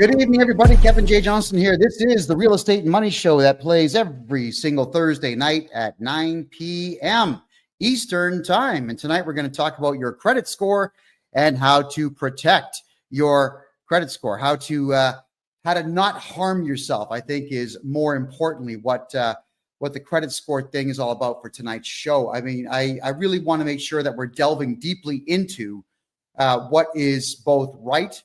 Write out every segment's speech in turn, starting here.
Good evening, everybody. Kevin J. Johnston here. This is the Real Estate and Money Show that plays every single Thursday night at 9 p.m. Eastern Time. And tonight we're going to talk about your credit score and how to protect your credit score, how to not harm yourself. I think is more importantly what the credit score thing is all about for tonight's show. I mean, I really want to make sure that we're delving deeply into what is both right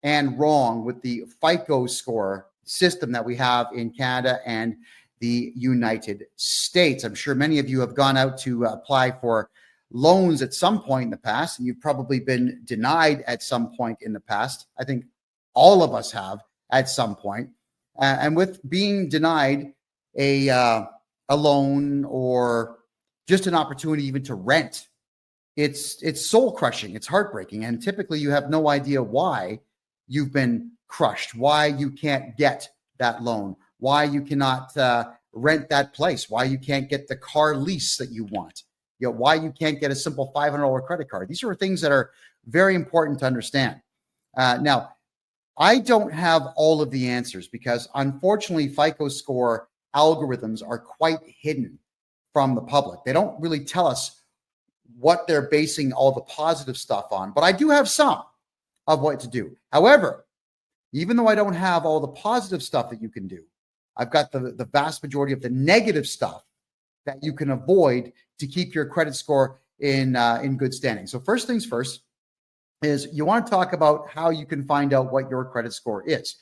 and wrong with the FICO score system that we have in Canada and the United States. I'm sure many of you have gone out to apply for loans at some point in the past, and you've probably been denied at some point in the past. I think all of us have at some point. And with being denied a loan or just an opportunity even to rent, it's soul crushing. It's heartbreaking. And typically you have no idea why you've been crushed, why you can't get that loan, why you cannot rent that place, why you can't get the car lease that you want, why you can't get a simple $500 credit card. These are things that are very important to understand. Now, I don't have all of the answers because unfortunately, FICO score algorithms are quite hidden from the public. They don't really tell us what they're basing all the positive stuff on, but I do have some of what to do. However, even though I don't have all the positive stuff that you can do, I've got the vast majority of the negative stuff that you can avoid to keep your credit score in good standing. So first things first is you want to talk about how you can find out what your credit score is.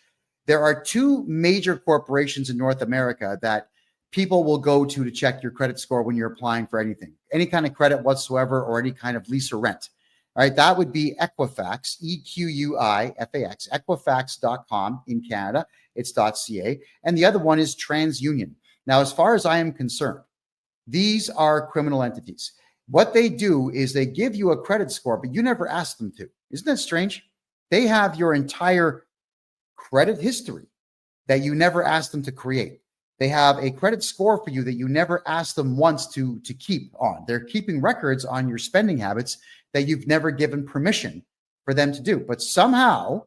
There are two major corporations in North America that people will go to check your credit score when you're applying for anything, any kind of credit whatsoever, or any kind of lease or rent. All right, that would be Equifax, EQUIFAX, Equifax.com in Canada. It's .ca. And the other one is TransUnion. Now, as far as I am concerned, these are criminal entities. What they do is they give you a credit score, but you never ask them to. Isn't that strange? They have your entire credit history that you never asked them to create. They have a credit score for you that you never asked them once to keep on. They're keeping records on your spending habits that you've never given permission for them to do. But somehow,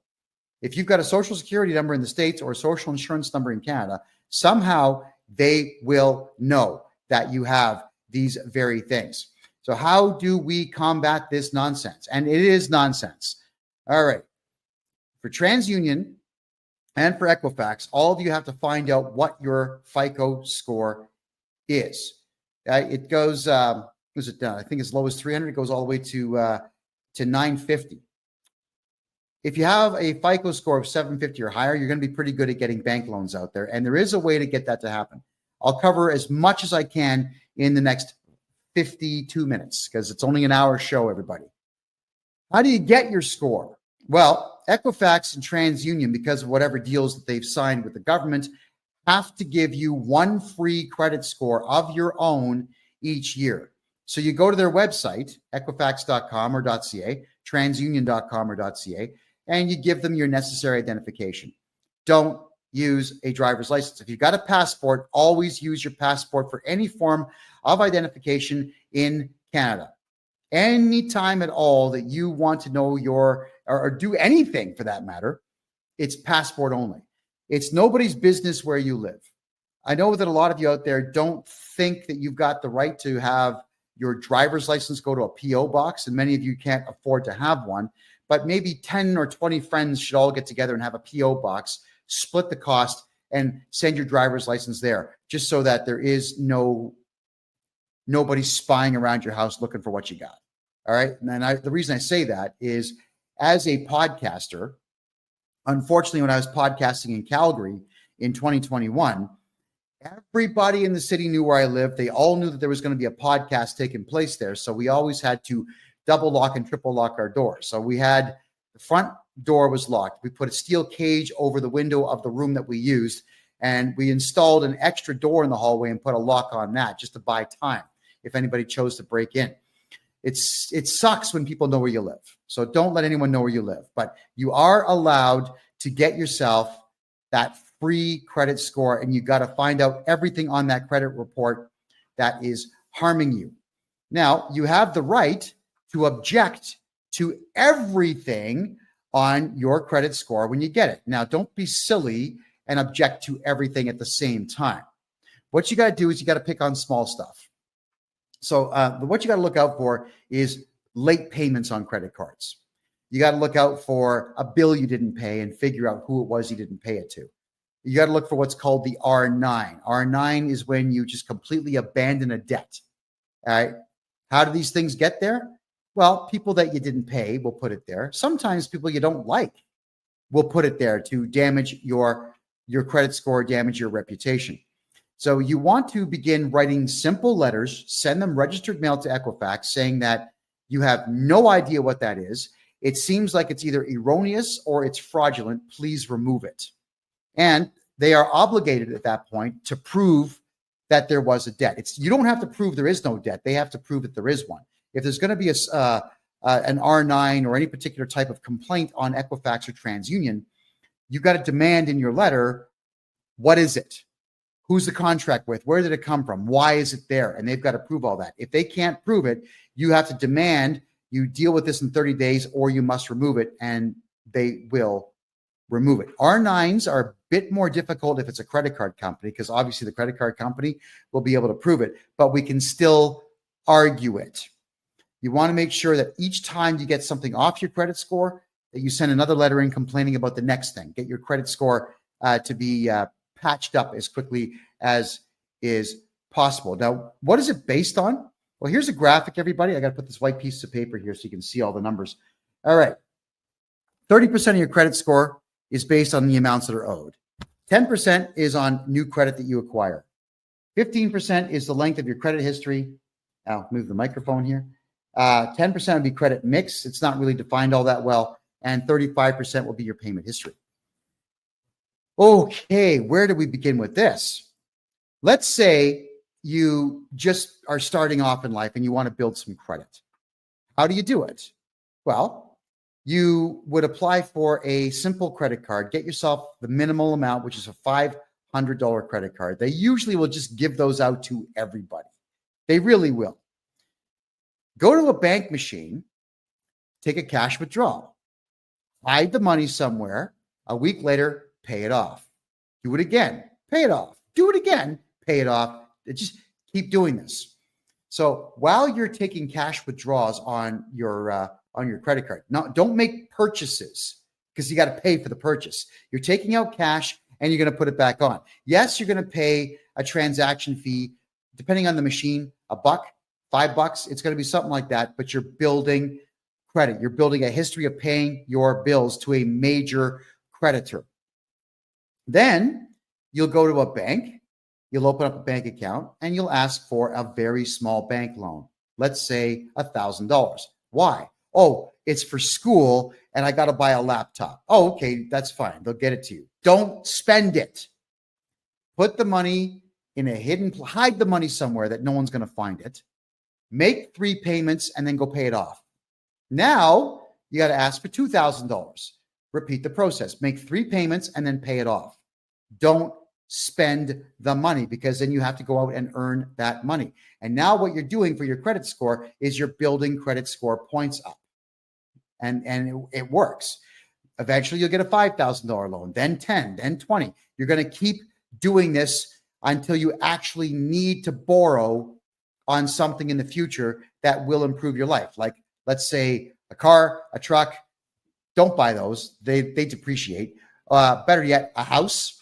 if you've got a social security number in the States or a social insurance number in Canada, somehow they will know that you have these very things. So how do we combat this nonsense? And it is nonsense. All right. For TransUnion and for Equifax, all of you have to find out what your FICO score is. It goes, I think as low as 300, it goes all the way to 950. If you have a FICO score of 750 or higher, you're going to be pretty good at getting bank loans out there. And there is a way to get that to happen. I'll cover as much as I can in the next 52 minutes because it's only an hour show, everybody. How do you get your score? Well, Equifax and TransUnion, because of whatever deals that they've signed with the government, have to give you one free credit score of your own each year. So you go to their website, equifax.com or .ca, transunion.com or .ca, and you give them your necessary identification. Don't use a driver's license. If you've got a passport, always use your passport for any form of identification in Canada. Anytime at all that you want to know or do anything for that matter, it's passport only. It's nobody's business where you live. I know that a lot of you out there don't think that you've got the right to have your driver's license go to a PO box, and many of you can't afford to have one, but maybe 10 or 20 friends should all get together and have a PO box, split the cost, and send your driver's license there, just so that there is nobody spying around your house looking for what you got. All right. And the reason I say that is as a podcaster, unfortunately, when I was podcasting in Calgary in 2021, everybody in the city knew where I lived. They all knew that there was going to be a podcast taking place there. So we always had to double lock and triple lock our doors. So we had the front door was locked. We put a steel cage over the window of the room that we used, and we installed an extra door in the hallway and put a lock on that just to buy time if anybody chose to break in. It sucks when people know where you live. So don't let anyone know where you live. But you are allowed to get yourself that free credit score, and you got to find out everything on that credit report that is harming you. Now, you have the right to object to everything on your credit score when you get it. Now, don't be silly and object to everything at the same time. What you got to do is you got to pick on small stuff. So what you got to look out for is late payments on credit cards. You got to look out for a bill you didn't pay and figure out who it was you didn't pay it to. You got to look for what's called the R9. R9 is when you just completely abandon a debt. All right. How do these things get there? Well, people that you didn't pay will put it there. Sometimes people you don't like will put it there to damage your credit score, damage your reputation. So you want to begin writing simple letters, send them registered mail to Equifax saying that you have no idea what that is. It seems like it's either erroneous or it's fraudulent. Please remove it. And they are obligated at that point to prove that there was a debt. You don't have to prove there is no debt. They have to prove that there is one. If there's going to be an R9 or any particular type of complaint on Equifax or TransUnion, you've got to demand in your letter, what is it? Who's the contract with? Where did it come from? Why is it there? And they've got to prove all that. If they can't prove it, you have to demand you deal with this in 30 days or you must remove it, and they will remove it. R9s are a bit more difficult if it's a credit card company, because obviously the credit card company will be able to prove it, but we can still argue it. You want to make sure that each time you get something off your credit score, that you send another letter in complaining about the next thing. Get your credit score to be patched up as quickly as is possible. Now, what is it based on? Well, here's a graphic, everybody. I got to put this white piece of paper here so you can see all the numbers. All right. 30% of your credit score is based on the amounts that are owed. 10% is on new credit that you acquire. 15% is the length of your credit history. I'll move the microphone here. 10% would be credit mix. It's not really defined all that well. And 35% will be your payment history. Okay, where do we begin with this? Let's say you just are starting off in life and you want to build some credit. How do you do it? Well, you would apply for a simple credit card, get yourself the minimal amount, which is a $500 credit card. They usually will just give those out to everybody. They really will. Go to a bank machine, take a cash withdrawal, hide the money somewhere. A week later, pay it off. Do it again, pay it off. Do it again, pay it off. Just keep doing this. So while you're taking cash withdrawals on your credit card, now don't make purchases because you got to pay for the purchase. You're taking out cash and you're going to put it back on. Yes, you're going to pay a transaction fee, depending on the machine, $1, $5. It's going to be something like that, but you're building credit. You're building a history of paying your bills to a major creditor. Then you'll go to a bank, you'll open up a bank account, and you'll ask for a very small bank loan. Let's say $1,000. Why? Oh, it's for school and I got to buy a laptop. Oh, okay, that's fine. They'll get it to you. Don't spend it. Put the money in a hidden, hide the money somewhere that no one's going to find it. Make 3 payments and then go pay it off. Now you got to ask for $2,000. Repeat the process. Make 3 payments and then pay it off. Don't spend the money, because then you have to go out and earn that money. And now what you're doing for your credit score is you're building credit score points up. And it works. Eventually you'll get a $5,000 loan, then 10, then 20. You're going to keep doing this until you actually need to borrow on something in the future that will improve your life. Like, let's say a car, a truck. Don't buy those. They depreciate. Better yet, a house.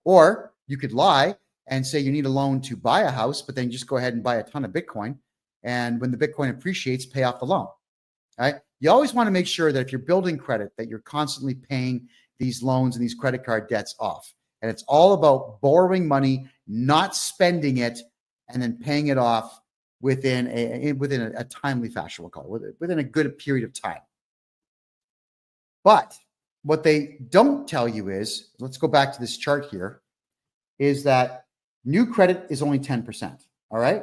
Or you could lie and say you need a loan to buy a house, but then just go ahead and buy a ton of Bitcoin. And when the Bitcoin appreciates, pay off the loan. All right. You always want to make sure that if you're building credit, that you're constantly paying these loans and these credit card debts off. And it's all about borrowing money, not spending it, and then paying it off within a timely fashion, we'll call it, within a good period of time. But what they don't tell you is, let's go back to this chart here, is that new credit is only 10%. All right.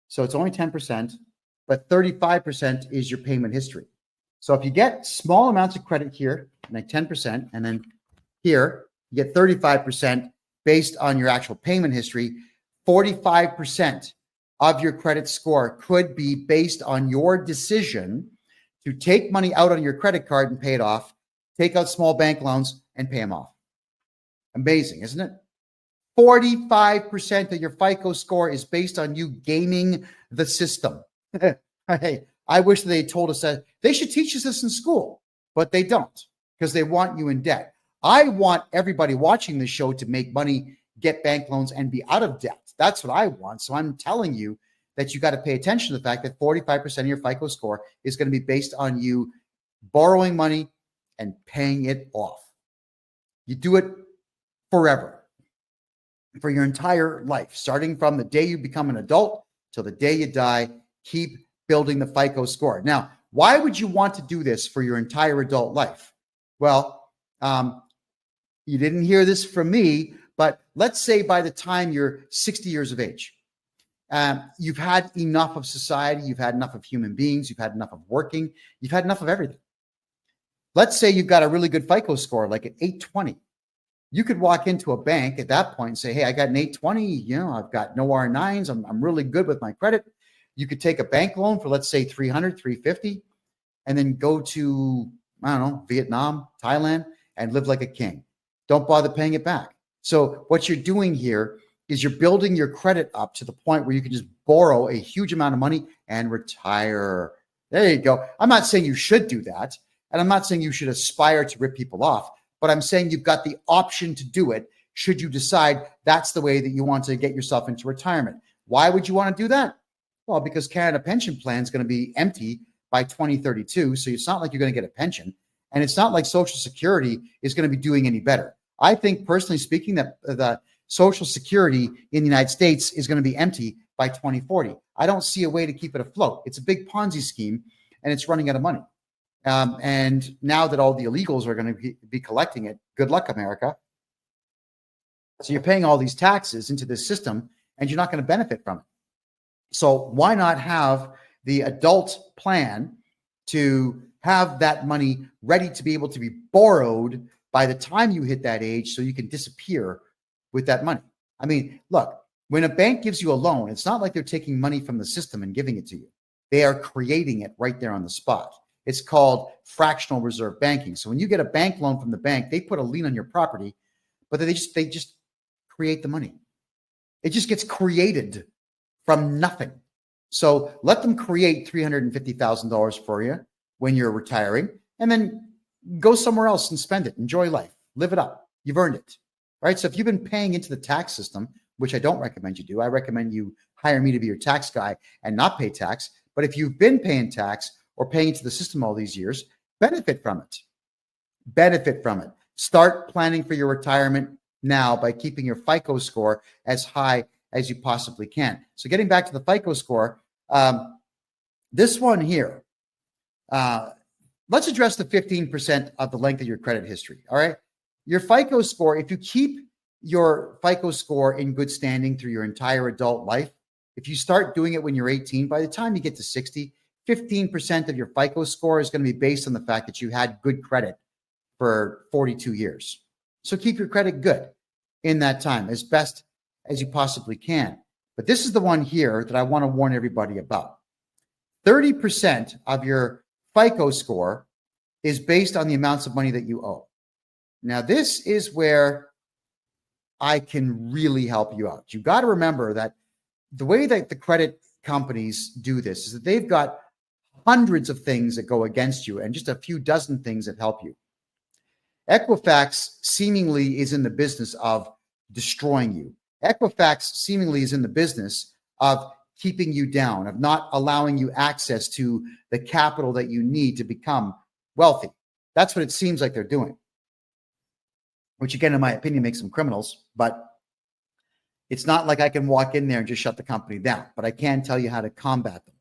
So it's only 10%, but 35% is your payment history. So if you get small amounts of credit here, like 10%, and then here, you get 35% based on your actual payment history, 45% of your credit score could be based on your decision to take money out on your credit card and pay it off, take out small bank loans, and pay them off. Amazing, isn't it? 45% of your FICO score is based on you gaming the system. Hey, I wish they told us that. They should teach us this in school, but they don't, because they want you in debt. I want everybody watching this show to make money, get bank loans, and be out of debt. That's what I want. So I'm telling you that you got to pay attention to the fact that 45% of your FICO score is going to be based on you borrowing money and paying it off. You do it forever, for your entire life, starting from the day you become an adult till the day you die. Keep building the FICO score. Now, why would you want to do this for your entire adult life? Well, you didn't hear this from me, but let's say by the time you're 60 years of age, you've had enough of society, you've had enough of human beings, you've had enough of working, you've had enough of everything. Let's say you've got a really good FICO score, like an 820. You could walk into a bank at that point and say, hey, I got an 820, I've got no R9s, I'm really good with my credit. You could take a bank loan for, let's say, 300, 350, and then go to, I don't know, Vietnam, Thailand, and live like a king. Don't bother paying it back. So what you're doing here is you're building your credit up to the point where you can just borrow a huge amount of money and retire. There you go. I'm not saying you should do that, and I'm not saying you should aspire to rip people off, but I'm saying you've got the option to do it should you decide that's the way that you want to get yourself into retirement. Why would you want to do that? Well, because Canada Pension Plan is going to be empty by 2032, so it's not like you're going to get a pension, and it's not like Social Security is going to be doing any better. I think, personally speaking, that the Social Security in the United States is going to be empty by 2040. I don't see a way to keep it afloat. It's a big Ponzi scheme, and it's running out of money. And now that all the illegals are going to be collecting it, good luck, America. So you're paying all these taxes into this system, and you're not going to benefit from it. So why not have the adult plan to have that money ready to be able to be borrowed by the time you hit that age, so you can disappear with that money? I mean, look, when a bank gives you a loan, it's not like they're taking money from the system and giving it to you. They are creating it right there on the spot. It's called fractional reserve banking. So when you get a bank loan from the bank, they put a lien on your property, but they just create the money. It just gets created from nothing. So let them create $350,000 for you when you're retiring, and then go somewhere else and spend it. Enjoy life. Live it up. You've earned it. Right? So if you've been paying into the tax system, which I don't recommend you do, I recommend you hire me to be your tax guy and not pay tax. But if you've been paying tax or paying into the system all these years, benefit from it. Benefit from it. Start planning for your retirement now by keeping your FICO score as high as you possibly can. So getting back to the FICO score, this one here, let's address the 15% of the length of your credit history. All right. Your FICO score, if you keep your FICO score in good standing through your entire adult life, if you start doing it when you're 18, by the time you get to 60, 15% of your FICO score is going to be based on the fact that you had good credit for 42 years. So keep your credit good in that time as best as you possibly can. But this is the one here that I want to warn everybody about. 30% of your FICO score is based on the amounts of money that you owe. Now, this is where I can really help you out. You got to remember that the way that the credit companies do this is that they've got hundreds of things that go against you and just a few dozen things that help you. Equifax seemingly is in the business of destroying you. Equifax seemingly is in the business of keeping you down, of not allowing you access to the capital that you need to become wealthy. That's what it seems like they're doing, which again, in my opinion, makes them criminals. But it's not like I can walk in there and just shut the company down, but I can tell you how to combat them.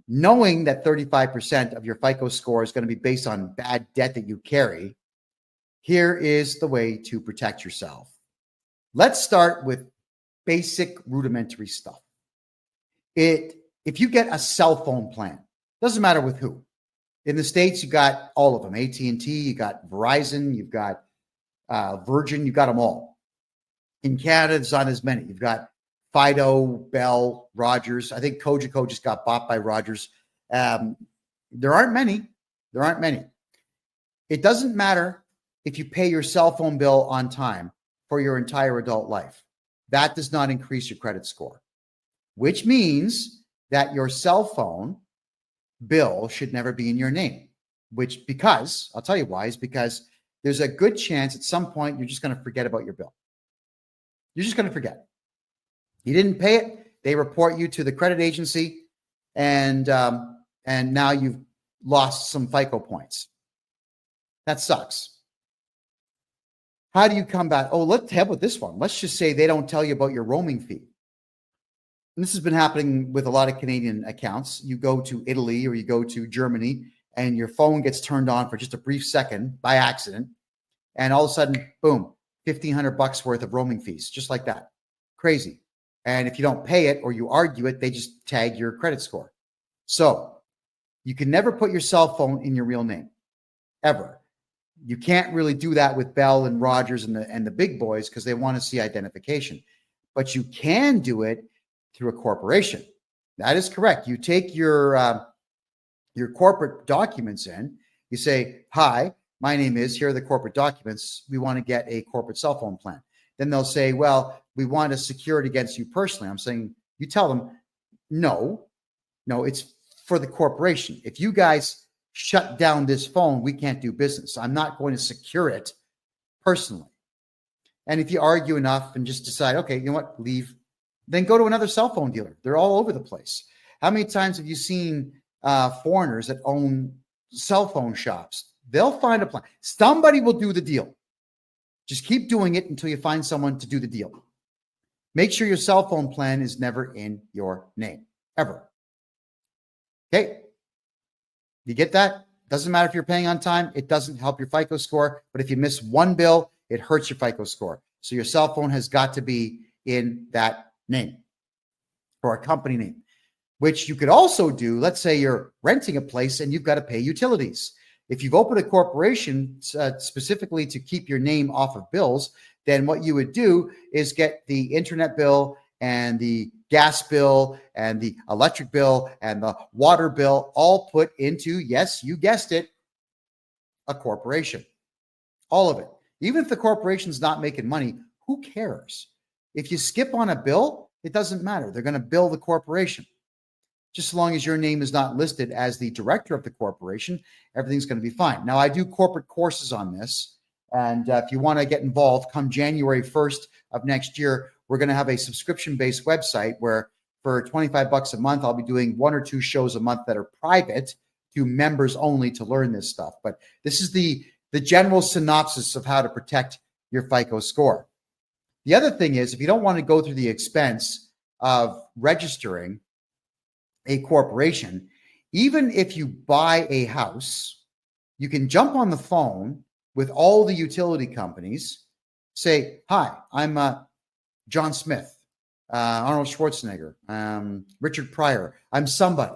Knowing that 35% of your FICO score is going to be based on bad debt that you carry, here is the way to protect yourself. Let's start with basic rudimentary stuff. If you get a cell phone plan, doesn't matter with who. In the States, you got all of them. AT&T, you got Verizon, you've got Virgin, you got them all. In Canada, there's not as many. You've got Fido, Bell, Rogers. I think Cogeco just got bought by Rogers. There aren't many. It doesn't matter if you pay your cell phone bill on time for your entire adult life. That does not increase your credit score, which means that your cell phone bill should never be in your name, because I'll tell you why, is because there's a good chance at some point you're just going to forget about your bill. You're just going to forget. You didn't pay it. They report you to the credit agency, and now you've lost some FICO points. That sucks. How do you come back? Oh, let's have with this one. Let's just say they don't tell you about your roaming fee. And this has been happening with a lot of Canadian accounts. You go to Italy or you go to Germany and your phone gets turned on for just a brief second by accident. And all of a sudden, boom, $1,500 worth of roaming fees, just like that. Crazy. And if you don't pay it or you argue it, they just tag your credit score. So you can never put your cell phone in your real name, ever. You can't really do that with Bell and Rogers and the big boys because they want to see identification. But you can do it through a corporation. That is correct. You take your corporate documents in. You say, "Hi, my name is, here are the corporate documents. We want to get a corporate cell phone plan." Then they'll say, "Well, we want to secure it against you personally." I'm saying, you tell them, no, it's for the corporation. If you guys shut down this phone, we can't do business. I'm not going to secure it personally. And if you argue enough and just decide, okay, you know what, leave, then go to another cell phone dealer. They're all over the place. How many times have you seen foreigners that own cell phone shops? They'll find a plan. Somebody will do the deal. Just keep doing it until you find someone to do the deal. Make sure your cell phone plan is never in your name, ever. Okay? You get that? Doesn't matter if you're paying on time. It doesn't help your FICO score. But if you miss one bill, it hurts your FICO score. So your cell phone has got to be in that name or a company name, which you could also do. Let's say you're renting a place and you've got to pay utilities. If you've opened a corporation specifically to keep your name off of bills, then what you would do is get the internet bill and the gas bill and the electric bill and the water bill all put into, yes, you guessed it, a corporation. All of it. Even if the corporation's not making money, who cares? If you skip on a bill, it doesn't matter. They're going to bill the corporation. Just as long as your name is not listed as the director of the corporation, everything's going to be fine. Now, I do corporate courses on this. And if you want to get involved, come January 1st of next year, we're going to have a subscription-based website where for $25 a month, I'll be doing 1 or 2 shows a month that are private to members only to learn this stuff. But this is the general synopsis of how to protect your FICO score. The other thing is, if you don't want to go through the expense of registering a corporation, even if you buy a house, you can jump on the phone with all the utility companies, say, "Hi, I'm John Smith, Arnold Schwarzenegger, Richard Pryor. I'm somebody.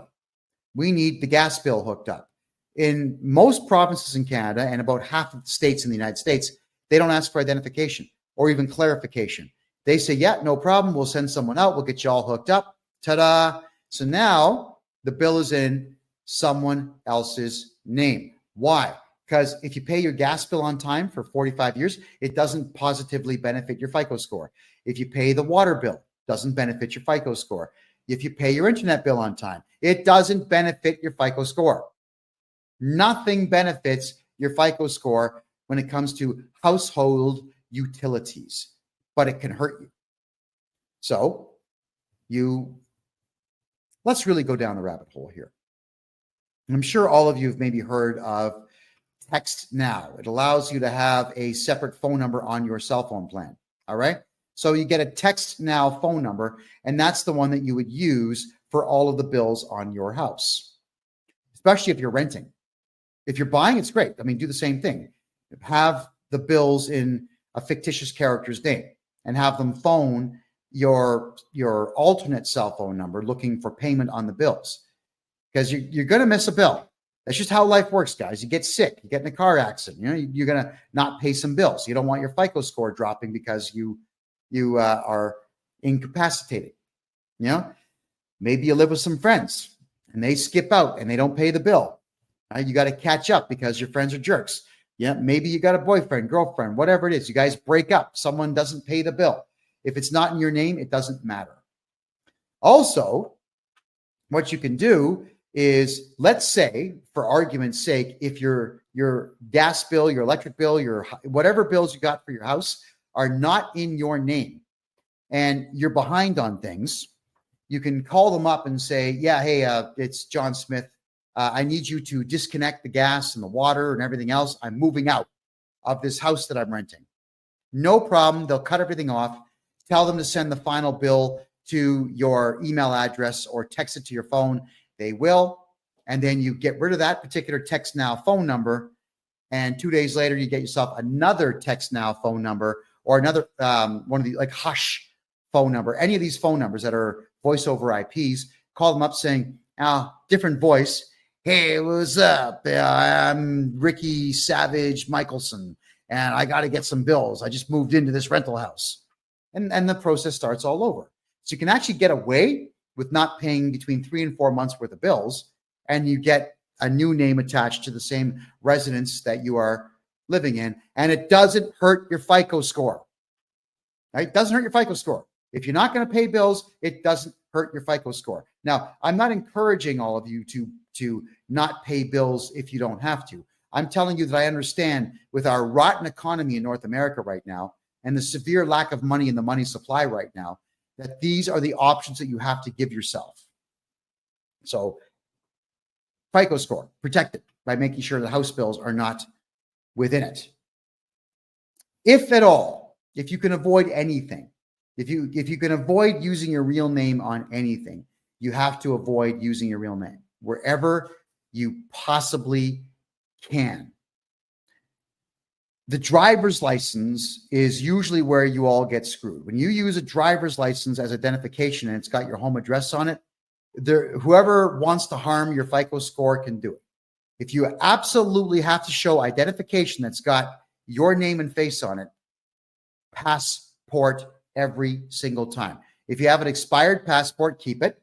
We need the gas bill hooked up." In most provinces in Canada and about half of the states in the United States, they don't ask for identification or even clarification. They say, "Yeah, no problem. We'll send someone out. We'll get you all hooked up." Ta-da. So now the bill is in someone else's name. Why? Because if you pay your gas bill on time for 45 years, it doesn't positively benefit your FICO score. If you pay the water bill, it doesn't benefit your FICO score. If you pay your internet bill on time, it doesn't benefit your FICO score. Nothing benefits your FICO score when it comes to household utilities, but it can hurt you. So let's really go down the rabbit hole here. I'm sure all of you have maybe heard of Text Now. It allows you to have a separate phone number on your cell phone plan. All right. So you get a Text Now phone number, and that's the one that you would use for all of the bills on your house, especially if you're renting. If you're buying, it's great. I mean, do the same thing. Have the bills in a fictitious character's name and have them phone your alternate cell phone number looking for payment on the bills, because you're going to miss a bill. That's just how life works, guys. You get sick, you get in a car accident, you're going to not pay some bills. You don't want your FICO score dropping because you are incapacitated. Maybe you live with some friends and they skip out and they don't pay the bill. You got to catch up because your friends are jerks. Yeah, maybe you got a boyfriend, girlfriend, whatever it is. You guys break up. Someone doesn't pay the bill. If it's not in your name, it doesn't matter. Also, what you can do is, let's say, for argument's sake, if your gas bill, your electric bill, your whatever bills you got for your house are not in your name and you're behind on things, you can call them up and say, yeah, hey, it's John Smith. I need you to disconnect the gas and the water and everything else. I'm moving out of this house that I'm renting. No problem. They'll cut everything off. Tell them to send the final bill to your email address or text it to your phone. They will. And then you get rid of that particular Text Now phone number. And 2 days later, you get yourself another Text Now phone number or another one of the like Hush phone number. Any of these phone numbers that are voice over IPs, call them up saying, different voice. Hey, what's up? I'm Ricky Savage Michelson, and I got to get some bills. I just moved into this rental house. And the process starts all over. So you can actually get away with not paying between 3 and 4 months worth of bills, and you get a new name attached to the same residence that you are living in, and it doesn't hurt your FICO score. Right? It doesn't hurt your FICO score. If you're not going to pay bills, it doesn't hurt your FICO score. Now, I'm not encouraging all of you to not pay bills if you don't have to. I'm telling you that I understand with our rotten economy in North America right now and the severe lack of money in the money supply right now, that these are the options that you have to give yourself. So FICO score, protect it by making sure the house bills are not within it. If at all, if you can avoid anything, if you can avoid using your real name on anything, you have to avoid using your real name wherever you possibly can. The driver's license is usually where you all get screwed. When you use a driver's license as identification and it's got your home address on it, whoever wants to harm your FICO score can do it. If you absolutely have to show identification that's got your name and face on it, passport every single time. If you have an expired passport, keep it,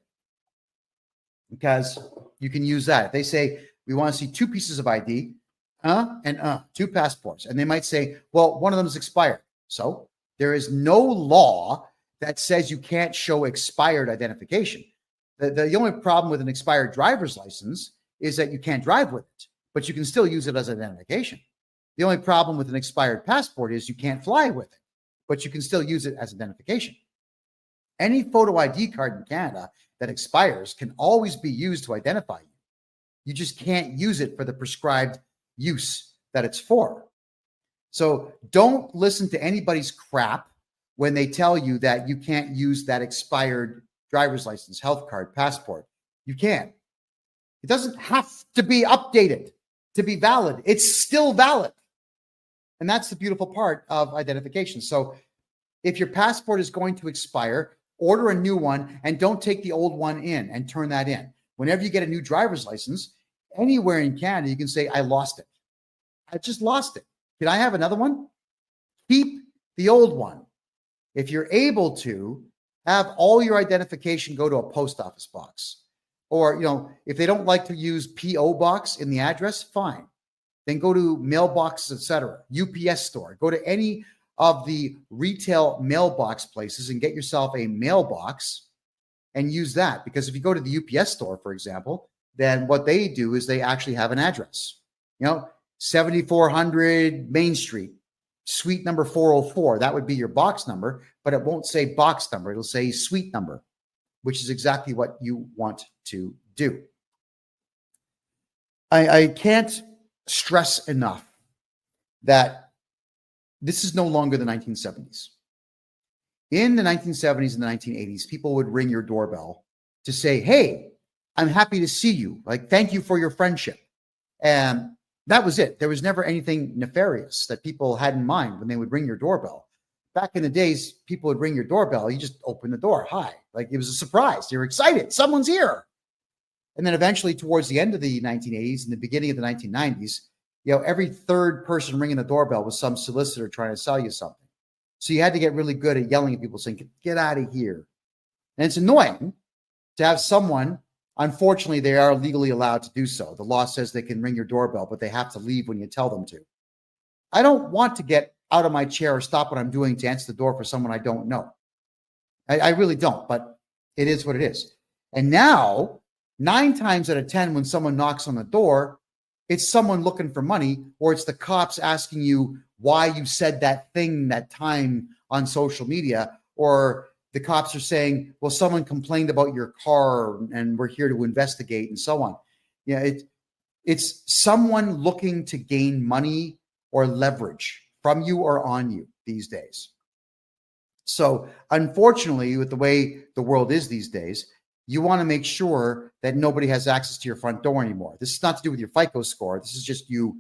because you can use that. If they say, we want to see 2 pieces of ID, 2 passports, and they might say, well, one of them is expired. So there is no law that says you can't show expired identification. The only problem with an expired driver's license is that you can't drive with it, but you can still use it as identification. The only problem with an expired passport is you can't fly with it, but you can still use it as identification. Any photo ID card in Canada that expires can always be used to identify you. You just can't use it for the prescribed use that it's for. So don't listen to anybody's crap when they tell you that you can't use that expired driver's license, health card, passport. You can. It doesn't have to be updated to be valid. It's still valid. And that's the beautiful part of identification. So if your passport is going to expire, order a new one and don't take the old one in and turn that in. Whenever you get a new driver's license, anywhere in Canada, you can say, I lost it. I just lost it. Can I have another one? Keep the old one. If you're able to, have all your identification go to a post office box. Or, if they don't like to use P.O. box in the address, fine. Then go to mailboxes, etc. UPS store. Go to any of the retail mailbox places and get yourself a mailbox and use that. Because if you go to the UPS store, for example, then what they do is they actually have an address. 7400 Main Street, suite number 404. That would be your box number, but it won't say box number. It'll say suite number, which is exactly what you want to do. I can't stress enough that this is no longer the 1970s. In the 1970s and the 1980s, people would ring your doorbell to say, hey, I'm happy to see you. Like, thank you for your friendship. And that was it. There was never anything nefarious that people had in mind when they would ring your doorbell. Back in the days, people would ring your doorbell. You just open the door. Hi. Like, it was a surprise. You're excited. Someone's here. And then eventually towards the end of the 1980s and the beginning of the 1990s, every third person ringing the doorbell was some solicitor trying to sell you something. So you had to get really good at yelling at people saying, get out of here. And it's annoying to have someone, unfortunately, they are legally allowed to do so. The law says they can ring your doorbell, but they have to leave when you tell them to. I don't want to get out of my chair or stop what I'm doing to answer the door for someone I don't know. I really don't, but it is what it is. And now, 9 times out of 10, when someone knocks on the door, it's someone looking for money, or it's the cops asking you why you said that thing that time on social media, or the cops are saying, well, someone complained about your car and we're here to investigate, and so on. Yeah, it's someone looking to gain money or leverage from you or on you these days. So unfortunately, with the way the world is these days, you want to make sure that nobody has access to your front door anymore. This is not to do with your FICO score. This is just you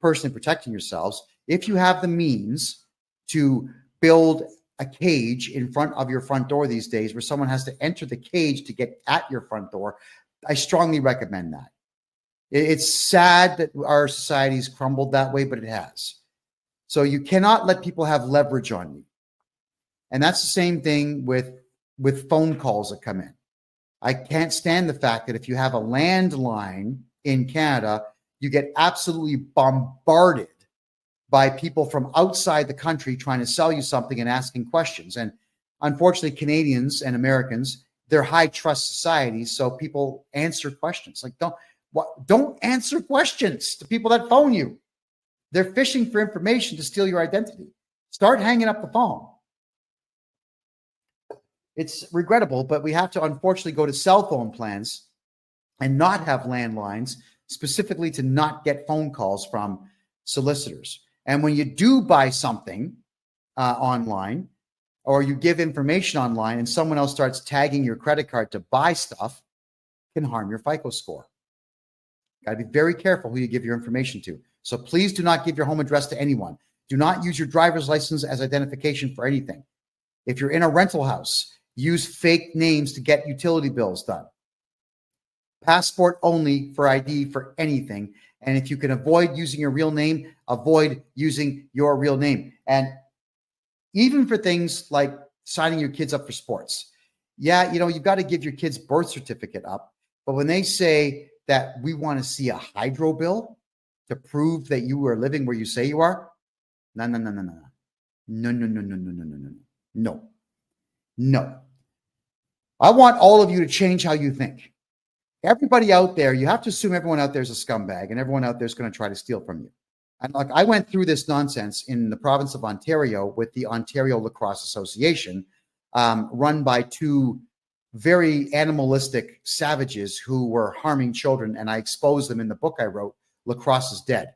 personally protecting yourselves. If you have the means to build a cage in front of your front door these days where someone has to enter the cage to get at your front door, I strongly recommend that. It's sad that our society's crumbled that way, but it has. So you cannot let people have leverage on you. And that's the same thing with phone calls that come in. I can't stand the fact that if you have a landline in Canada, you get absolutely bombarded by people from outside the country trying to sell you something and asking questions. And unfortunately, Canadians and Americans, they're high trust societies, so people answer questions. Like, don't answer questions to people that phone you. They're fishing for information to steal your identity. Start hanging up the phone. It's regrettable, but we have to unfortunately go to cell phone plans and not have landlines, specifically to not get phone calls from solicitors. And when you do buy something online, or you give information online and someone else starts tagging your credit card to buy stuff, it can harm your FICO score. Got to be very careful who you give your information to. So please do not give your home address to anyone. Do not use your driver's license as identification for anything. If you're in a rental house, use fake names to get utility bills done. Passport only for ID for anything. And if you can avoid using your real name, avoid using your real name. And even for things like signing your kids up for sports. Yeah, you've got to give your kid's birth certificate up. But when they say that we want to see a hydro bill to prove that you are living where you say you are, no. I want all of you to change how you think. Everybody out there, you have to assume everyone out there is a scumbag and everyone out there is going to try to steal from you. And like, I went through this nonsense in the province of Ontario with the Ontario Lacrosse Association, run by 2 very animalistic savages who were harming children. And I exposed them in the book I wrote, Lacrosse is Dead,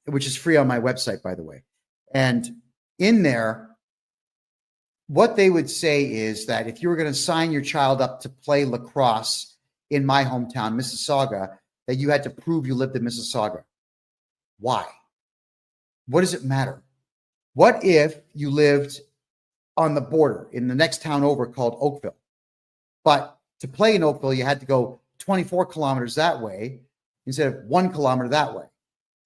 which is free on my website, by the way. And in there, what they would say is that if you were going to sign your child up to play lacrosse in my hometown, Mississauga, that you had to prove you lived in Mississauga. Why? What does it matter? What if you lived on the border in the next town over called Oakville? But to play in Oakville, you had to go 24 kilometers that way instead of 1 kilometer that way.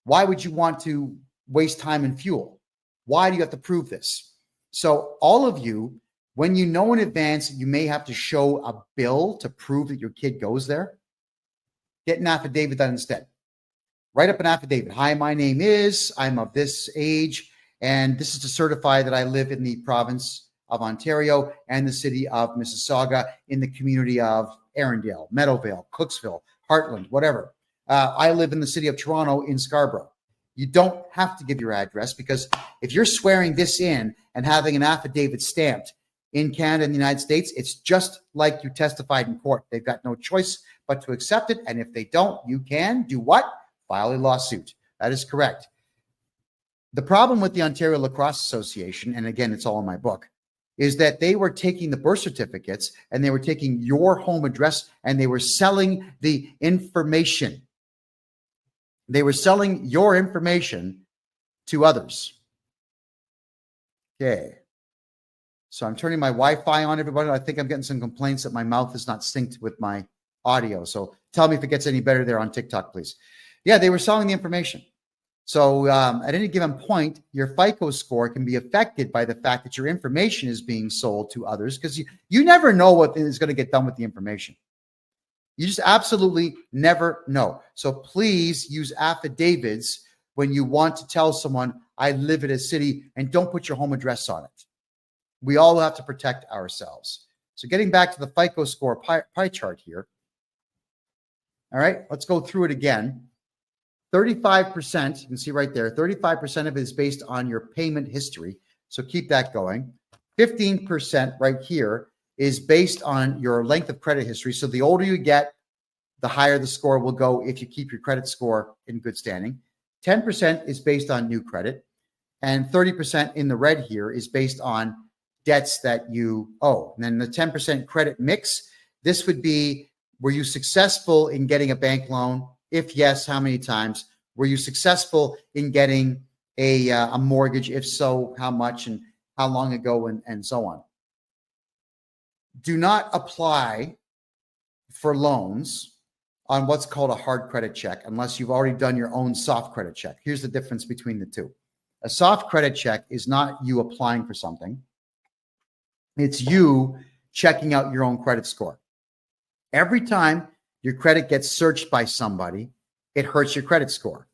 Why would you want to waste time and fuel? Why do you have to prove this? So all of you, when you know in advance that you may have to show a bill to prove that your kid goes there, get an affidavit done instead. Write up an affidavit. Hi, my name is, I'm of this age, and this is to certify that I live in the province of Ontario and the city of Mississauga in the community of Arundel, Meadowvale, Cooksville, Heartland, whatever. I live in the city of Toronto in Scarborough. You don't have to give your address, because if you're swearing this in and having an affidavit stamped in Canada and the United States, it's just like you testified in court. They've got no choice but to accept it. And if they don't, you can do what? File a lawsuit. That is correct. The problem with the Ontario Lacrosse Association, and again, it's all in my book, is that they were taking the birth certificates and they were taking your home address and they were selling the information. They were selling your information to others. Okay. So I'm turning my Wi-Fi on, everybody. I think I'm getting some complaints that my mouth is not synced with my audio. So tell me if it gets any better there on TikTok, please. Yeah, they were selling the information. So at any given point, your FICO score can be affected by the fact that your information is being sold to others, because you never know what is going to get done with the information. You just absolutely never know. So please use affidavits when you want to tell someone, I live in a city, and don't put your home address on it. We all have to protect ourselves. So getting back to the FICO score pie chart here. All right, let's go through it again. 35%, you can see right there, 35% of it is based on your payment history. So keep that going. 15% right here is based on your length of credit history. So the older you get, the higher the score will go if you keep your credit score in good standing. 10% is based on new credit. And 30% in the red here is based on debts that you owe. And then the 10% credit mix, this would be, were you successful in getting a bank loan? If yes, how many times? Were you successful in getting a mortgage? If so, how much and how long ago, and so on. Do not apply for loans on what's called a hard credit check unless you've already done your own soft credit check. Here's the difference between the two. A soft credit check is not you applying for something. It's you checking out your own credit score. Every time your credit gets searched by somebody, it hurts your credit score,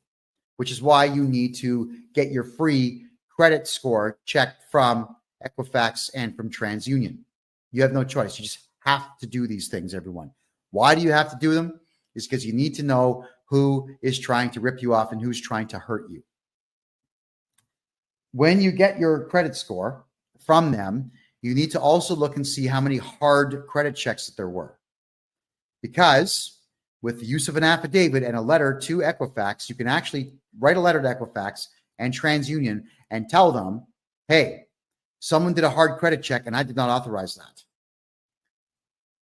which is why you need to get your free credit score checked from Equifax and from TransUnion. You have no choice. You just have to do these things, everyone. Why do you have to do them? It's because you need to know who is trying to rip you off and who's trying to hurt you. When you get your credit score from them, you need to also look and see how many hard credit checks that there were. Because with the use of an affidavit and a letter to Equifax, you can actually write a letter to Equifax and TransUnion and tell them, hey, someone did a hard credit check and I did not authorize that.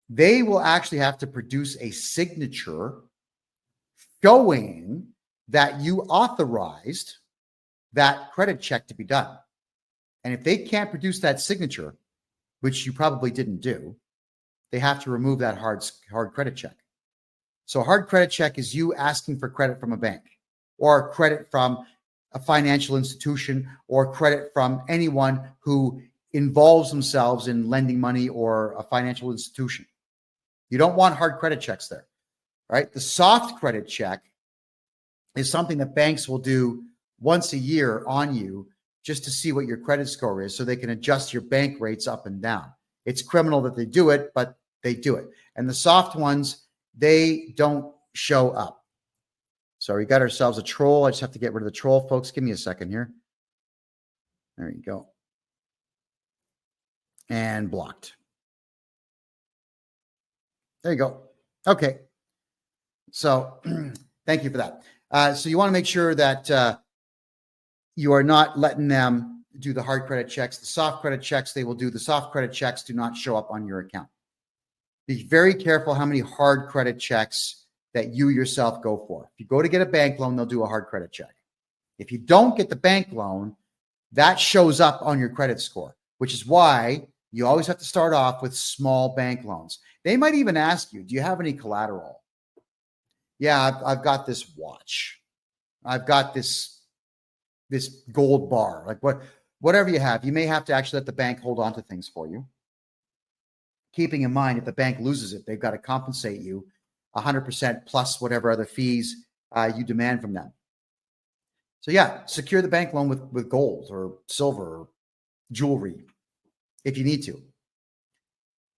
They will actually have to produce a signature showing that you authorized that credit check to be done. And if they can't produce that signature, which you probably didn't do, they have to remove that hard credit check. So a hard credit check is you asking for credit from a bank or credit from a financial institution or credit from anyone who involves themselves in lending money or a financial institution. You don't want hard credit checks there, right? The soft credit check is something that banks will do once a year on you just to see what your credit score is so they can adjust your bank rates up and down. It's criminal that they do it, but they do it. And the soft ones, they don't show up. So we got ourselves a troll. I just have to get rid of the troll, folks. Give me a second here. There you go. And blocked. There you go. Okay. So thank you for that. So you want to make sure that you are not letting them do the hard credit checks. The soft credit checks, they will do. The soft credit checks do not show up on your account. Be very careful how many hard credit checks that you yourself go for. If you go to get a bank loan, they'll do a hard credit check. If you don't get the bank loan, that shows up on your credit score, which is why you always have to start off with small bank loans. They might even ask you, do you have any collateral? Yeah, I've got this watch. I've got this gold bar, like whatever you have. You may have to actually let the bank hold on to things for you. Keeping in mind, if the bank loses it, they've got to compensate you 100% plus whatever other fees you demand from them. So yeah, secure the bank loan with gold or silver or jewelry if you need to.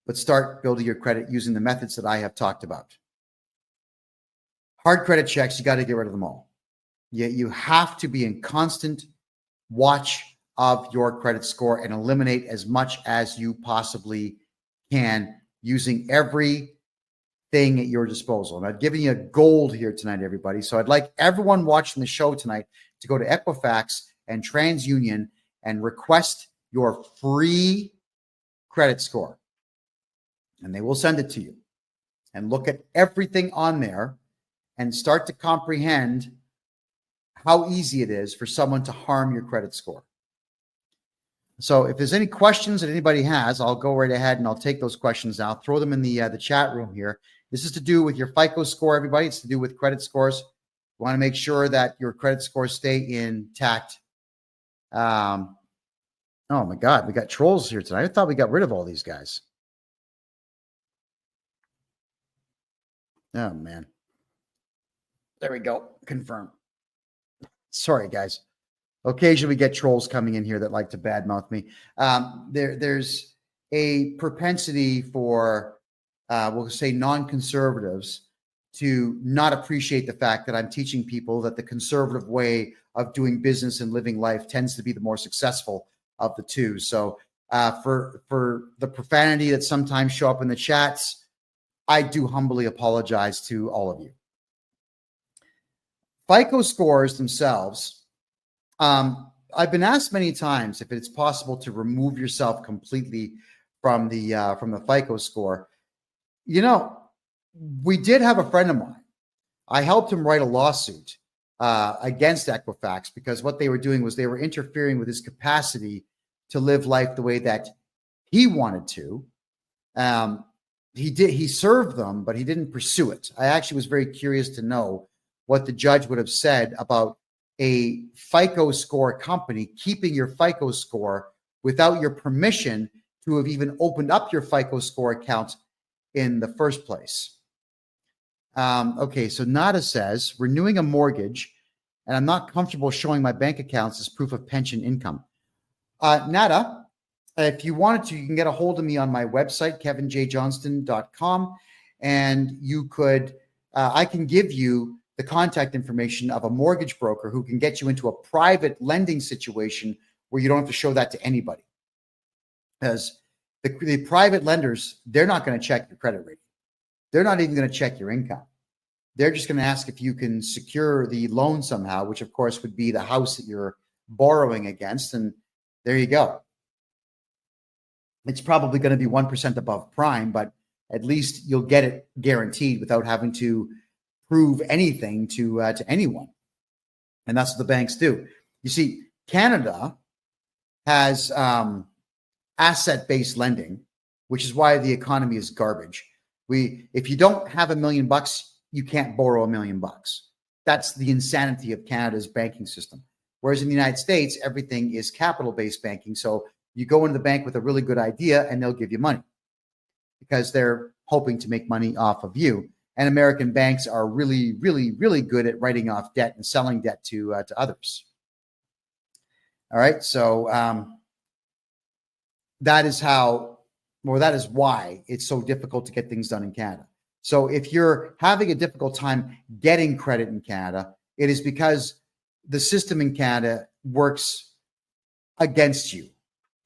But start building your credit using the methods that I have talked about. Hard credit checks, you got to get rid of them all. You have to be in constant watch of your credit score and eliminate as much as you possibly can using everything at your disposal. And I've given you a gold here tonight, everybody. So I'd like everyone watching the show tonight to go to Equifax and TransUnion and request your free credit score. And they will send it to you. And look at everything on there and start to comprehend how easy it is for someone to harm your credit score. So if there's any questions that anybody has, I'll go right ahead and I'll take those questions now. Throw them in the chat room here. This is to do with your FICO score, everybody. It's to do with credit scores. You want to make sure that your credit scores stay intact. Oh my God, we got trolls here tonight. I thought we got rid of all these guys. Oh man. There we go. Confirm. Sorry, guys. Occasionally we get trolls coming in here that like to badmouth me. There's a propensity for, we'll say, non-conservatives to not appreciate the fact that I'm teaching people that the conservative way of doing business and living life tends to be the more successful of the two. So for the profanity that sometimes show up in the chats, I do humbly apologize to all of you. FICO scores themselves, I've been asked many times if it's possible to remove yourself completely from the FICO score. You know, we did have a friend of mine. I helped him write a lawsuit against Equifax because what they were doing was they were interfering with his capacity to live life the way that he wanted to. He served them, but he didn't pursue it. I actually was very curious to know what the judge would have said about a FICO score company keeping your FICO score without your permission to have even opened up your FICO score account in the first place. Okay, so Nada says, renewing a mortgage, and I'm not comfortable showing my bank accounts as proof of pension income. Nada, if you wanted to, you can get a hold of me on my website, kevinjjohnston.com, and you could, I can give you the contact information of a mortgage broker who can get you into a private lending situation where you don't have to show that to anybody. Because the private lenders, they're not going to check your credit rating. They're not even going to check your income. They're just going to ask if you can secure the loan somehow, which of course would be the house that you're borrowing against. And there you go. It's probably going to be 1% above prime, but at least you'll get it guaranteed without having to prove anything to anyone. And that's what the banks do. You see, Canada has asset-based lending, which is why the economy is garbage. If you don't have $1 million, you can't borrow $1 million. That's the insanity of Canada's banking system. Whereas in the United States, everything is capital-based banking. So you go into the bank with a really good idea and they'll give you money because they're hoping to make money off of you. And American banks are really, really, really good at writing off debt and selling debt to others. All right. So that is why it's so difficult to get things done in Canada. So if you're having a difficult time getting credit in Canada, it is because the system in Canada works against you.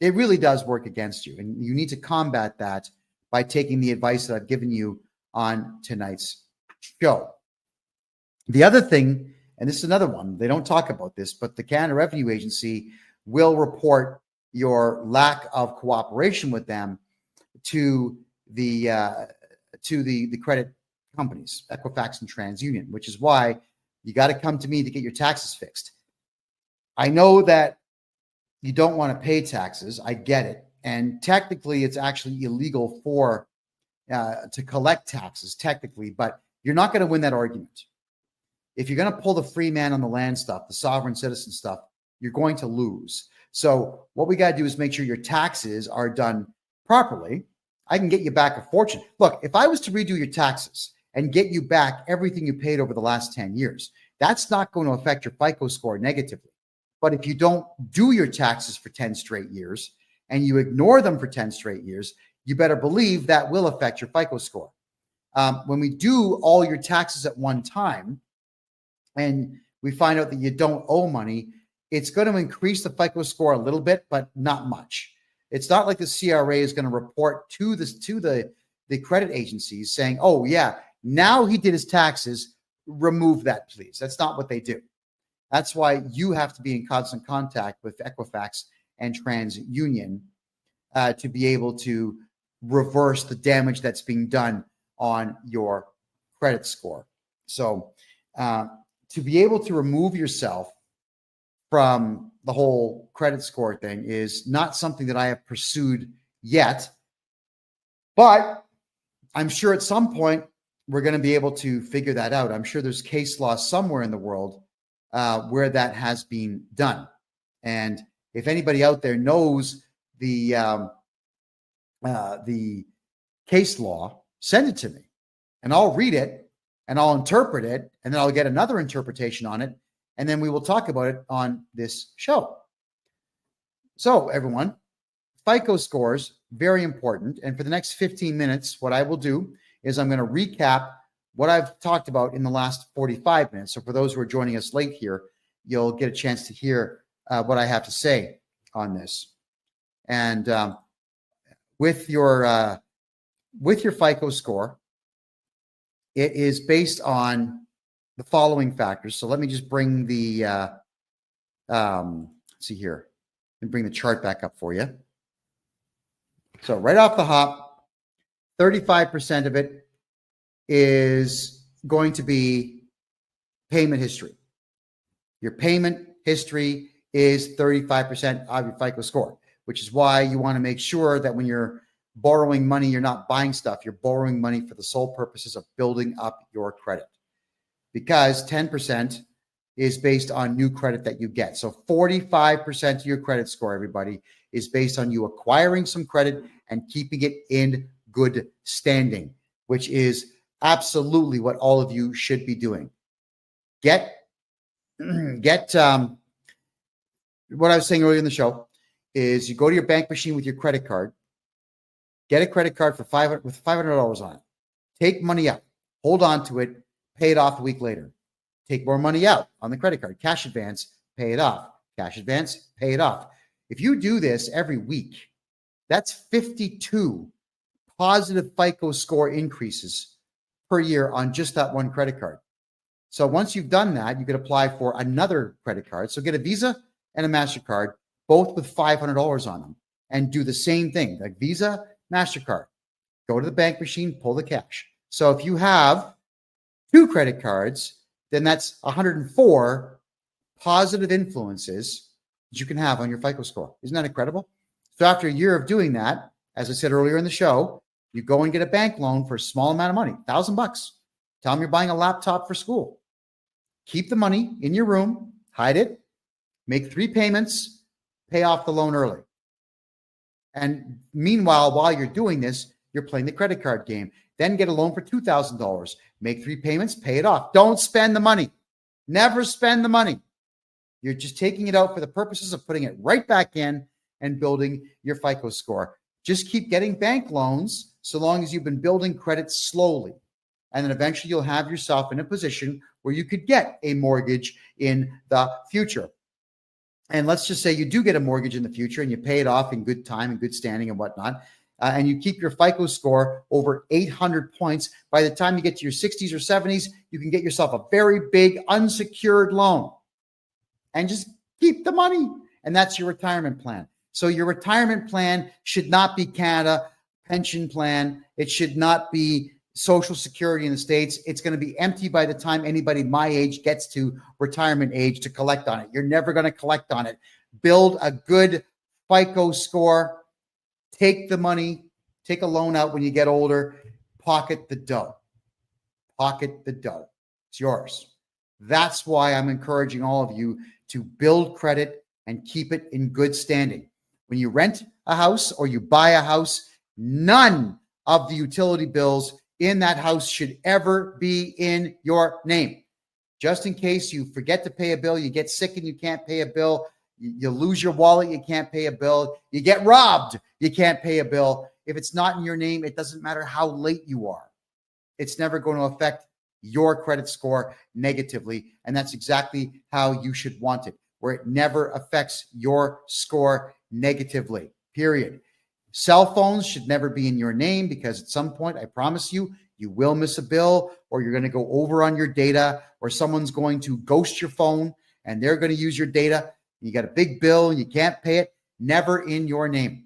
It really does work against you. And you need to combat that by taking the advice that I've given you on tonight's show. The other thing, and this is another one, they don't talk about this, but the Canada Revenue Agency will report your lack of cooperation with them to the credit companies, Equifax and TransUnion, which is why you got to come to me to get your taxes fixed. I know that you don't want to pay taxes. I get it. And technically, it's actually illegal to collect taxes, technically, but you're not going to win that argument. If you're going to pull the free man on the land stuff, the sovereign citizen stuff, you're going to lose. So what we got to do is make sure your taxes are done properly. I can get you back a fortune. Look, if I was to redo your taxes and get you back everything you paid over the last 10 years, that's not going to affect your FICO score negatively. But if you don't do your taxes for 10 straight years and you ignore them for 10 straight years, you better believe that will affect your FICO score. When we do all your taxes at one time and we find out that you don't owe money, it's going to increase the FICO score a little bit, but not much. It's not like the CRA is going to report to the credit agencies saying, oh, yeah, now he did his taxes, remove that, please. That's not what they do. That's why you have to be in constant contact with Equifax and TransUnion to be able to reverse the damage that's being done on your credit score. So to be able to remove yourself from the whole credit score thing is not something that I have pursued yet, but I'm sure at some point we're going to be able to figure that out. I'm sure there's case law somewhere in the world where that has been done. And if anybody out there knows the case law, send it to me and I'll read it and I'll interpret it and then I'll get another interpretation on it and then we will talk about it on this show. So everyone, FICO scores, very important. And for the next 15 minutes, what I will do is I'm going to recap what I've talked about in the last 45 minutes. So for those who are joining us late here, you'll get a chance to hear what I have to say on this. And with your FICO score, it is based on the following factors. So let me just bring the let's see here, and bring the chart back up for you. So right off the hop, 35% of it is going to be payment history. Your payment history is 35% of your FICO score, which is why you want to make sure that when you're borrowing money, you're not buying stuff. You're borrowing money for the sole purposes of building up your credit, because 10% is based on new credit that you get. So 45% of your credit score, everybody, is based on you acquiring some credit and keeping it in good standing, which is absolutely what all of you should be doing. Get what I was saying earlier in the show is you go to your bank machine with your credit card, get a credit card for $500 on it, take money out, hold on to it, pay it off a week later. Take more money out on the credit card, cash advance, pay it off, cash advance, pay it off. If you do this every week, that's 52 positive FICO score increases per year on just that one credit card. So once you've done that, you could apply for another credit card. So get a Visa and a MasterCard, both with $500 on them, and do the same thing, like Visa, MasterCard. Go to the bank machine, pull the cash. So if you have 2 credit cards, then that's 104 positive influences that you can have on your FICO score. Isn't that incredible? So after a year of doing that, as I said earlier in the show, you go and get a bank loan for a small amount of money, $1,000. Tell them you're buying a laptop for school. Keep the money in your room, hide it, make 3 payments, pay off the loan early. And meanwhile, while you're doing this, you're playing the credit card game. Then get a loan for $2,000. Make 3 payments, pay it off. Don't spend the money. Never spend the money. You're just taking it out for the purposes of putting it right back in and building your FICO score. Just keep getting bank loans so long as you've been building credit slowly. And then eventually you'll have yourself in a position where you could get a mortgage in the future. And let's just say you do get a mortgage in the future and you pay it off in good time and good standing and whatnot. And you keep your FICO score over 800 points. By the time you get to your 60s or 70s, you can get yourself a very big unsecured loan and just keep the money. And that's your retirement plan. So your retirement plan should not be Canada pension plan. It should not be Social Security in the States. It's going to be empty by the time anybody my age gets to retirement age to collect on it. You're never going to collect on it. Build a good FICO score. Take the money, take a loan out when you get older, pocket the dough. Pocket the dough. It's yours. That's why I'm encouraging all of you to build credit and keep it in good standing. When you rent a house or you buy a house, none of the utility bills in that house should ever be in your name. Just in case you forget to pay a bill, you get sick and you can't pay a bill, you lose your wallet, you can't pay a bill, you get robbed, you can't pay a bill. If it's not in your name, it doesn't matter how late you are. It's never going to affect your credit score negatively. And that's exactly how you should want it, where it never affects your score negatively, period. Cell phones should never be in your name because at some point, I promise you, you will miss a bill or you're going to go over on your data or someone's going to ghost your phone and they're going to use your data. You got a big bill and you can't pay it, never in your name.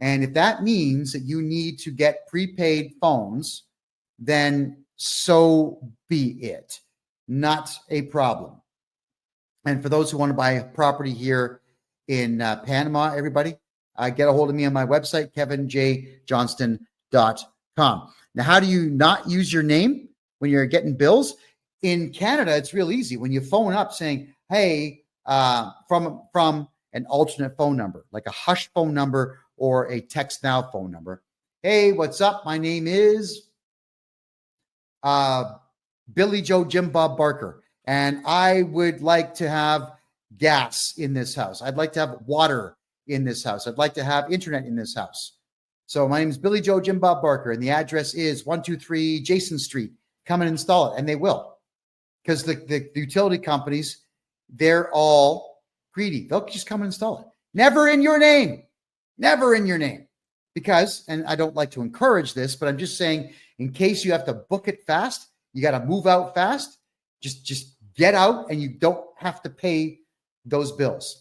And if that means that you need to get prepaid phones, then so be it. Not a problem. And for those who want to buy a property here in Panama, everybody, get a hold of me on my website, kevinjjohnston.com. Now, how do you not use your name when you're getting bills? In Canada, it's real easy. When you phone up saying, hey, from an alternate phone number, like a hush phone number or a text now phone number. Hey, what's up? My name is Billy Joe Jim Bob Barker. and I would like to have gas in this house. I'd like to have water in this house. I'd like to have internet in this house. So my name is Billy Joe Jim Bob Barker, and the address is 123 Jason Street. Come and install it, and they will, because the utility companies, they're all greedy. They'll just come and install it. Never in your name. Never in your name. Because, and I don't like to encourage this, but I'm just saying, in case you have to book it fast, you got to move out fast, just get out, and you don't have to pay those bills.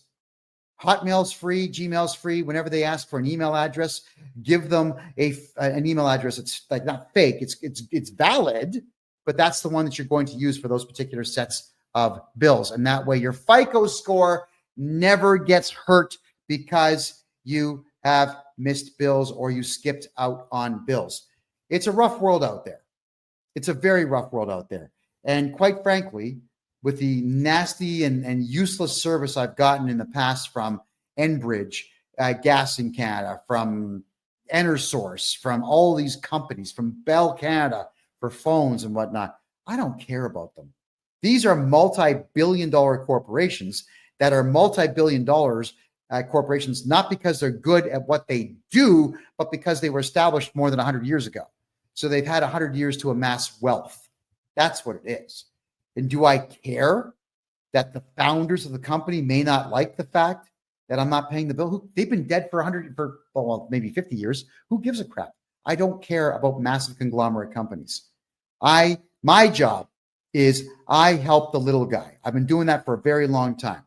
Hotmail's free, Gmail's free. Whenever they ask for an email address, give them an email address. It's like not fake. It's valid, but that's the one that you're going to use for those particular sets of bills. And that way your FICO score never gets hurt because you have missed bills or you skipped out on bills. It's a rough world out there. It's a very rough world out there. And quite frankly, with the nasty and useless service I've gotten in the past from Enbridge, Gas in Canada, from EnerSource, from all these companies, from Bell Canada for phones and whatnot, I don't care about them. These are multi-billion-dollar corporations that are multi-billion dollars corporations, not because they're good at what they do, but because they were established more than 100 years ago. So they've had 100 years to amass wealth. That's what it is. And do I care that the founders of the company may not like the fact that I'm not paying the bill? They've been dead for maybe 50 years. Who gives a crap? I don't care about massive conglomerate companies. My job is I help the little guy. I've been doing that for a very long time.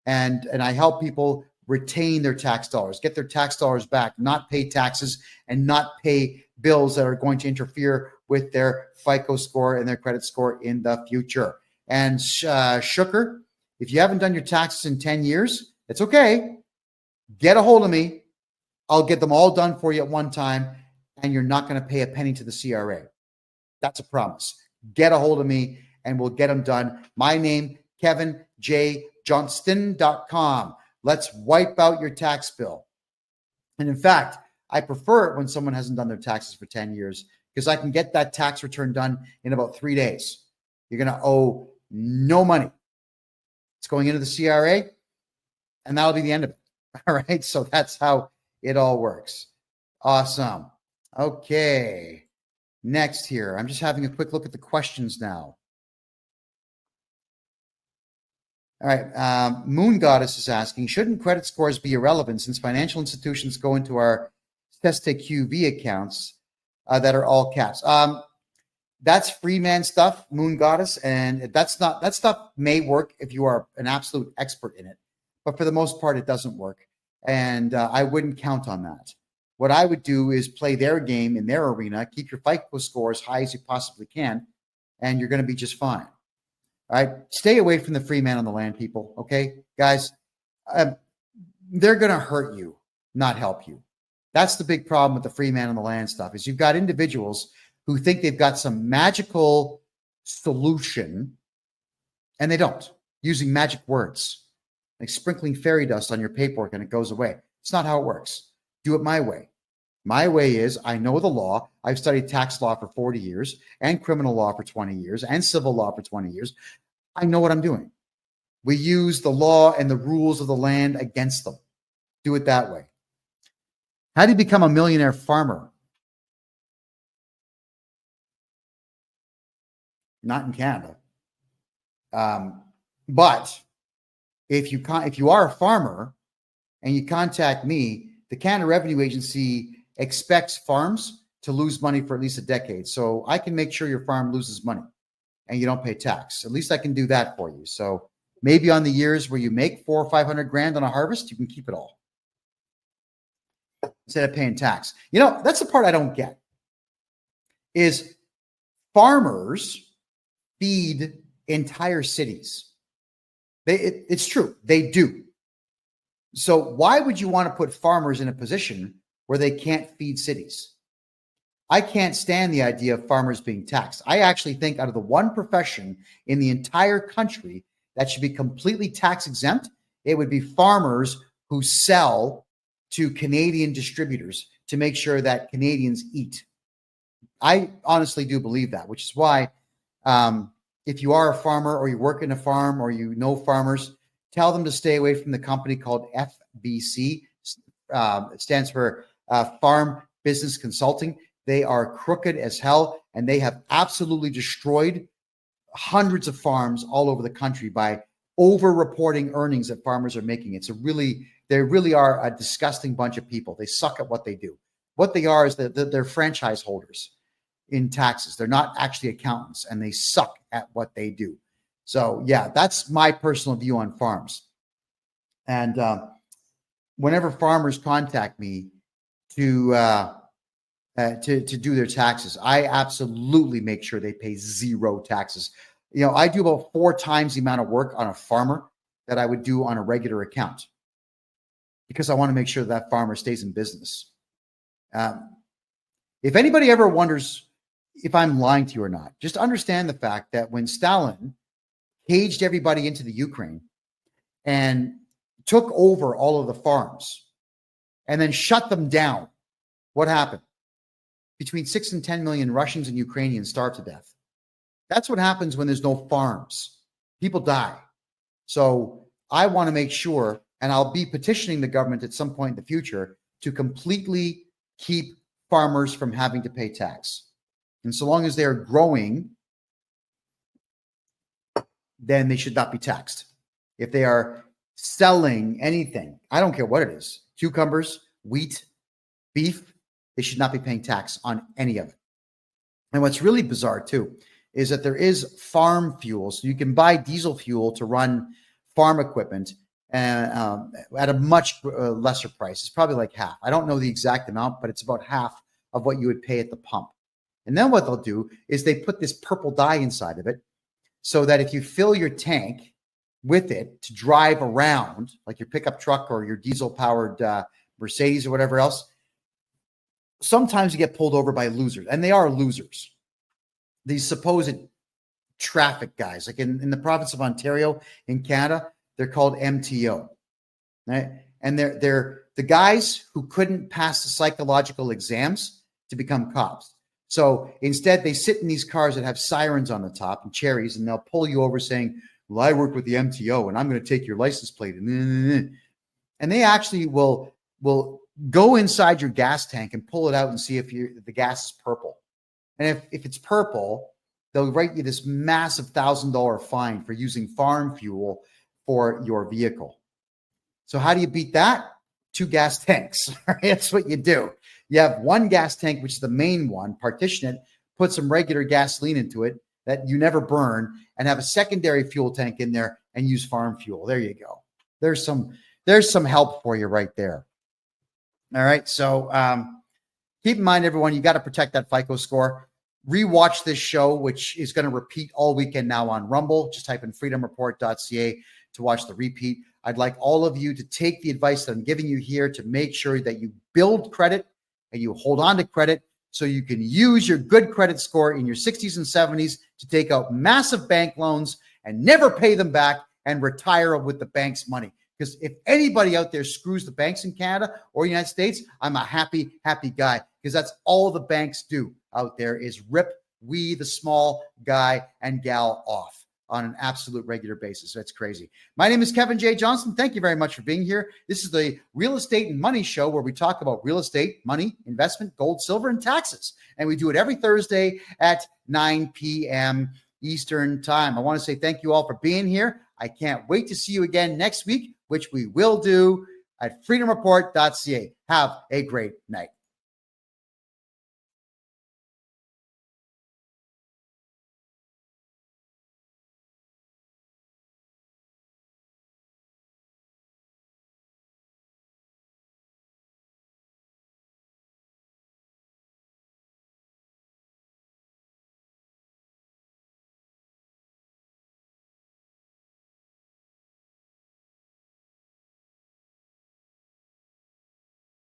And I help people retain their tax dollars, get their tax dollars back, not pay taxes and not pay bills that are going to interfere with their FICO score and their credit score in the future. And Shooker, if you haven't done your taxes in 10 years, it's okay. Get a hold of me. I'll get them all done for you at one time, and you're not going to pay a penny to the CRA. That's a promise. Get a hold of me, and we'll get them done. My name, KevinJJohnston.com. Let's wipe out your tax bill. And in fact, I prefer it when someone hasn't done their taxes for 10 years because I can get that tax return done in about 3 days. You're going to owe no money. It's going into the CRA, and that'll be the end of it. All right. So that's how it all works. Awesome. Okay. Next here, I'm just having a quick look at the questions now. All right. Moon Goddess is asking, shouldn't credit scores be irrelevant since financial institutions go into our QV accounts that are all caps? That's free man stuff, Moon Goddess, and that stuff may work if you are an absolute expert in it, but for the most part, it doesn't work, and I wouldn't count on that. What I would do is play their game in their arena, keep your FICO score as high as you possibly can, and you're going to be just fine. All right, stay away from the free man on the land, people. Okay, guys, they're going to hurt you, not help you. That's the big problem with the free man on the land stuff is you've got individuals who think they've got some magical solution, and they don't, using magic words, like sprinkling fairy dust on your paperwork and it goes away. It's not how it works. Do it my way. My way is I know the law. I've studied tax law for 40 years and criminal law for 20 years and civil law for 20 years. I know what I'm doing. We use the law and the rules of the land against them. Do it that way. How do you become a millionaire farmer? Not in Canada. But if you are a farmer and you contact me, the Canada Revenue Agency expects farms to lose money for at least a decade. So I can make sure your farm loses money and you don't pay tax. At least I can do that for you. So maybe on the years where you make $400,000 or $500,000 on a harvest, you can keep it all instead of paying tax. You know, that's the part I don't get is farmers feed entire cities. It's true. They do. So why would you want to put farmers in a position where they can't feed cities? I can't stand the idea of farmers being taxed. I actually think out of the one profession in the entire country that should be completely tax exempt, it would be farmers who sell to Canadian distributors to make sure that Canadians eat. I honestly do believe that, which is why if you are a farmer or you work in a farm or you know farmers, tell them to stay away from the company called FBC. It stands for Farm Business Consulting. They are crooked as hell, and they have absolutely destroyed hundreds of farms all over the country by over-reporting earnings that farmers are making. They really are a disgusting bunch of people. They suck at what they do. What they are is that they're franchise holders in taxes. They're not actually accountants, and they suck at what they do. So yeah, that's my personal view on farms. And whenever farmers contact me to do their taxes, I absolutely make sure they pay zero taxes. I do about 4 times the amount of work on a farmer that I would do on a regular account, because I want to make sure that farmer stays in business. If anybody ever wonders if I'm lying to you or not, just understand the fact that when Stalin caged everybody into the Ukraine and took over all of the farms and then shut them down, what happened? Between 6 and 10 million Russians and Ukrainians starved to death. That's what happens when there's no farms. People die. So I want to make sure, and I'll be petitioning the government at some point in the future to completely keep farmers from having to pay tax. And so long as they're growing, then they should not be taxed. If they are selling anything, I don't care what it is, cucumbers, wheat, beef, they should not be paying tax on any of it. And what's really bizarre too is that there is farm fuel. So you can buy diesel fuel to run farm equipment at a much lesser price. It's probably like half. I don't know the exact amount, but it's about half of what you would pay at the pump. And then what they'll do is they put this purple dye inside of it so that if you fill your tank with it to drive around, like your pickup truck or your diesel-powered Mercedes or whatever else, sometimes you get pulled over by losers, and they are losers. These supposed traffic guys, like in the province of Ontario in Canada, they're called MTO, right? And they're the guys who couldn't pass the psychological exams to become cops. So instead, they sit in these cars that have sirens on the top and cherries, and they'll pull you over saying, well, I work with the MTO, and I'm going to take your license plate. And they actually will go inside your gas tank and pull it out and see if the gas is purple. And if it's purple, they'll write you this massive $1,000 fine for using farm fuel for your vehicle. So how do you beat that? 2 gas tanks. That's what you do. You have 1 gas tank, which is the main one, partition it, put some regular gasoline into it that you never burn, and have a secondary fuel tank in there and use farm fuel. There you go. There's some help for you right there. All right. So keep in mind, everyone, you got to protect that FICO score. Rewatch this show, which is going to repeat all weekend now on Rumble. Just type in freedomreport.ca to watch the repeat. I'd like all of you to take the advice that I'm giving you here to make sure that you build credit and you hold on to credit so you can use your good credit score in your 60s and 70s to take out massive bank loans and never pay them back and retire with the bank's money. Because if anybody out there screws the banks in Canada or the United States, I'm a happy guy, because that's all the banks do out there is rip we, the small guy and gal, off on an absolute regular basis. That's crazy. My name is Kevin J. Johnston. Thank you very much for being here. This is the Real Estate and Money Show, where we talk about real estate, money, investment, gold, silver, and taxes. And we do it every Thursday at 9 p.m. Eastern Time. I want to say thank you all for being here. I can't wait to see you again next week, which we will do at freedomreport.ca. Have a great night.